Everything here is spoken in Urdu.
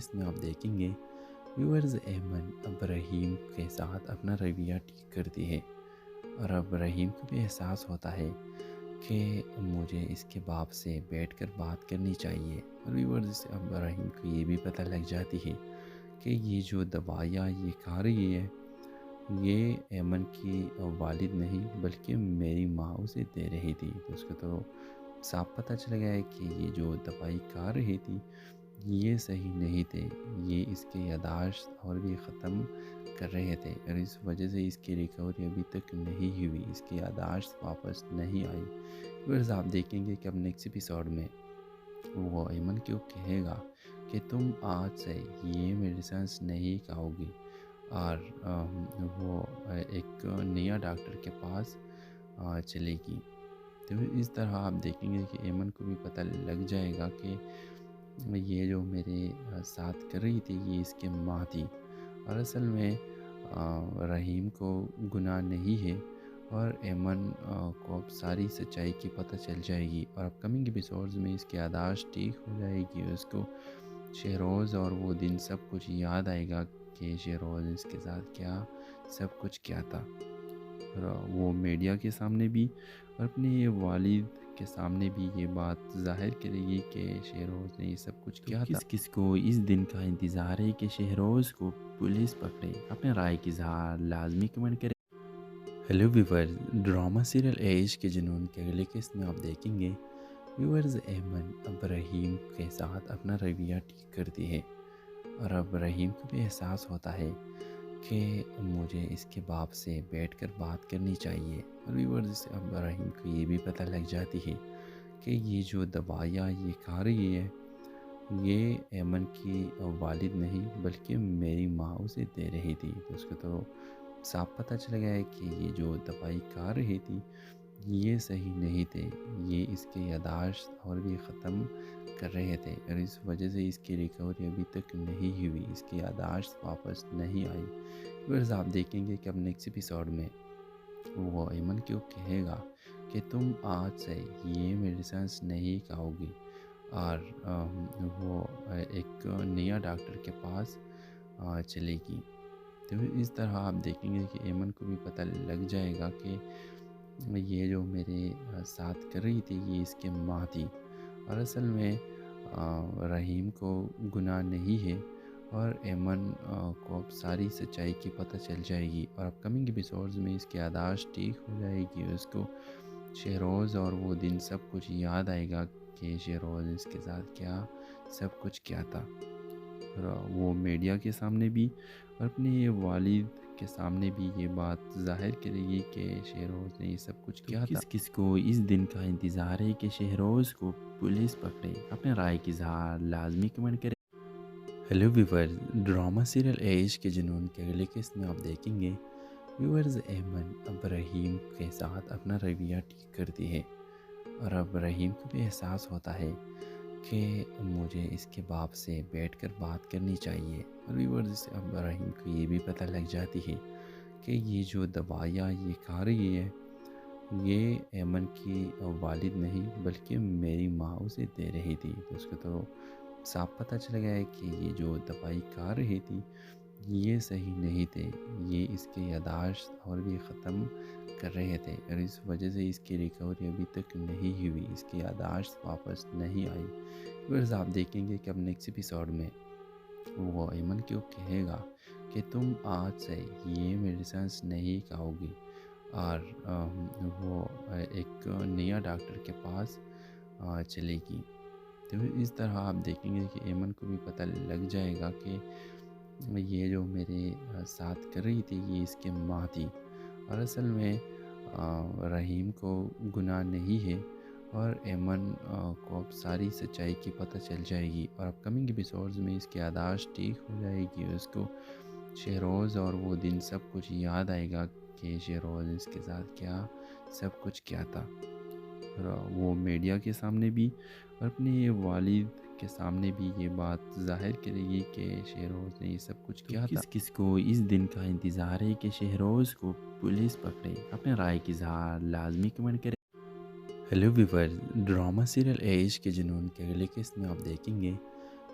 اس میں آپ دیکھیں گے ویورز ایمن اب رحیم کے ساتھ اپنا رویہ ٹھیک کرتی ہے اور اب رحیم کو بھی احساس ہوتا ہے کہ مجھے اس کے باپ سے بیٹھ کر بات کرنی چاہیے، اور ویورز اب رحیم کو یہ بھی پتہ لگ جاتی ہے کہ یہ جو دوائیاں یہ کھا رہی ہے یہ ایمن کی والد نہیں بلکہ میری ماں اسے دے رہی تھی، تو اس کو تو صاف پتہ چل گیا ہے کہ یہ جو دوائی کھا رہی تھی یہ صحیح نہیں تھے، یہ اس کے یاداشت اور بھی ختم کر رہے تھے، اور اس وجہ سے اس کی ریکوری ابھی تک نہیں ہوئی، اس کی یاداشت واپس نہیں آئی۔ پھر آپ دیکھیں گے کہ اب نیکسٹ ایپیسوڈ میں وہ ایمن کیوں کہے گا کہ تم آج سے یہ میڈیسنس نہیں کھاؤ گی، اور وہ ایک نیا ڈاکٹر کے پاس چلے گی۔ تو اس طرح آپ دیکھیں گے کہ ایمن کو بھی پتہ لگ جائے گا کہ یہ جو میرے ساتھ کر رہی تھی یہ اس کے ماں تھی، اور اصل میں رحیم کو گناہ نہیں ہے، اور ایمن کو اب ساری سچائی کی پتہ چل جائے گی، اور اپ کمنگ ایپیسوڈز میں اس کی یاداشت ٹھیک ہو جائے گی، اس کو شہروز اور وہ دن سب کچھ یاد آئے گا کہ شہروز اس کے ساتھ کیا سب کچھ کیا تھا، اور وہ میڈیا کے سامنے بھی اور اپنے والد کے سامنے بھی یہ بات ظاہر کرے گی کہ شہروز نے یہ سب کچھ کیا تھا۔ کس کو اس دن کا انتظار ہے کہ شہروز کو پولیس پکڑے؟ اپنے رائے کی اظہار لازمی کمنٹ کریں۔ ہیلو ویورز، ڈرامہ سیریل ایج کے جنون کے اگلے قسط میں آپ دیکھیں گے ویورز ایمن اب رحیم کے ساتھ اپنا رویہ ٹھیک کرتی ہے، اور اب رحیم کو بھی احساس ہوتا ہے کہ مجھے اس کے باپ سے بیٹھ کر بات کرنی چاہیے، اور ویورز اب رحیم کو یہ بھی پتہ لگ جاتی ہے کہ یہ جو دوائیاں یہ کھا رہی ہے یہ ایمن کی والد نہیں بلکہ میری ماں اسے دے رہی تھی، تو اس کو تو صاف پتہ چل گیا ہے کہ یہ جو دوائی کھا رہی تھی یہ صحیح نہیں تھے، یہ اس کے یاداشت اور بھی ختم کر رہے تھے، اور اس وجہ سے اس کی ریکوری ابھی تک نہیں ہوئی، اس کی یاداشت واپس نہیں آئی۔ پھر آپ دیکھیں گے کہ اب نیکسٹ ایپیسوڈ میں وہ ایمن کیوں کہے گا کہ تم آج سے یہ میڈیسنس نہیں کھاؤ گی، اور وہ ایک نیا ڈاکٹر کے پاس چلے گی۔ تو اس طرح آپ دیکھیں گے کہ ایمن کو بھی پتہ لگ جائے گا کہ یہ جو میرے ساتھ کر رہی تھی یہ اس کے ماں تھی، اور اصل میں رحیم کو گناہ نہیں ہے، اور ایمن کو اب ساری سچائی کی پتہ چل جائے گی، اور اپ کمنگ ایپیسوڈز میں اس کی یاداشت ٹھیک ہو جائے گی، اس کو شہروز اور وہ دن سب کچھ یاد آئے گا کہ شہروز اس کے ساتھ کیا سب کچھ کیا تھا، اور وہ میڈیا کے سامنے بھی اور اپنے والد کے سامنے بھی یہ بات ظاہر کرے گی کہ شہروز نے یہ سب کچھ کیا تھا۔ کس کو اس دن کا انتظار ہے کہ شہروز کو پولیس پکڑے؟ اپنے رائے کی اظہار لازمی کمنٹ کریں۔ ہیلو ویورز، ڈرامہ سیریل ایج کے جنون کے اگلے قسط میں آپ دیکھیں گے ویورز ایمن اب رحیم کے ساتھ اپنا رویہ ٹھیک کرتی ہے، اور اب رحیم کو بھی احساس ہوتا ہے کہ مجھے اس کے باپ سے بیٹھ کر بات کرنی چاہیے، اور ویورز اب رحیم کو یہ بھی پتہ لگ جاتی ہے کہ یہ جو دوائیاں یہ کھا رہی ہے یہ ایمن کی والد نہیں بلکہ میری ماں اسے دے رہی تھی، تو اس کو تو صاف پتہ چل گیا ہے کہ یہ جو دوائی کھا رہی تھی یہ صحیح نہیں تھے، یہ اس کے یاداشت اور بھی ختم کر رہے تھے، اور اس وجہ سے اس کی ریکوری ابھی تک نہیں ہوئی، اس کی یاداشت واپس نہیں آئی۔ پھر آپ دیکھیں گے کہ اب نیکسٹ ایپیسوڈ میں وہ ایمن کیوں کہے گا کہ تم آج سے یہ میڈیسنس نہیں کھاؤ گی، اور وہ ایک نیا ڈاکٹر کے پاس چلے گی۔ تو اس طرح آپ دیکھیں گے کہ ایمن کو بھی پتہ لگ جائے گا کہ یہ جو میرے ساتھ کر رہی تھی یہ اس کے ماں تھی، اور اصل میں رحیم کو گناہ نہیں ہے، اور ایمن کو اب ساری سچائی کی پتہ چل جائے گی، اور اپ کمنگ ایپیسوڈز میں اس کی یاداشت ٹھیک ہو جائے گی، اس کو شہروز اور وہ دن سب کچھ یاد آئے گا کہ شہروز اس کے ساتھ کیا سب کچھ کیا تھا، اور وہ میڈیا کے سامنے بھی اور اپنے والد کے سامنے بھی یہ بات ظاہر کرے گی کہ شہروز نے یہ سب کچھ کیا تھا۔ کس کو اس دن کا انتظار ہے کہ شہروز کو پولیس پکڑے؟ اپنے رائے کی اظہار لازمی کمنٹ کریں۔ ہیلو ویورز، ڈرامہ سیریل ایج کے جنون کے اگلے قسط میں آپ دیکھیں گے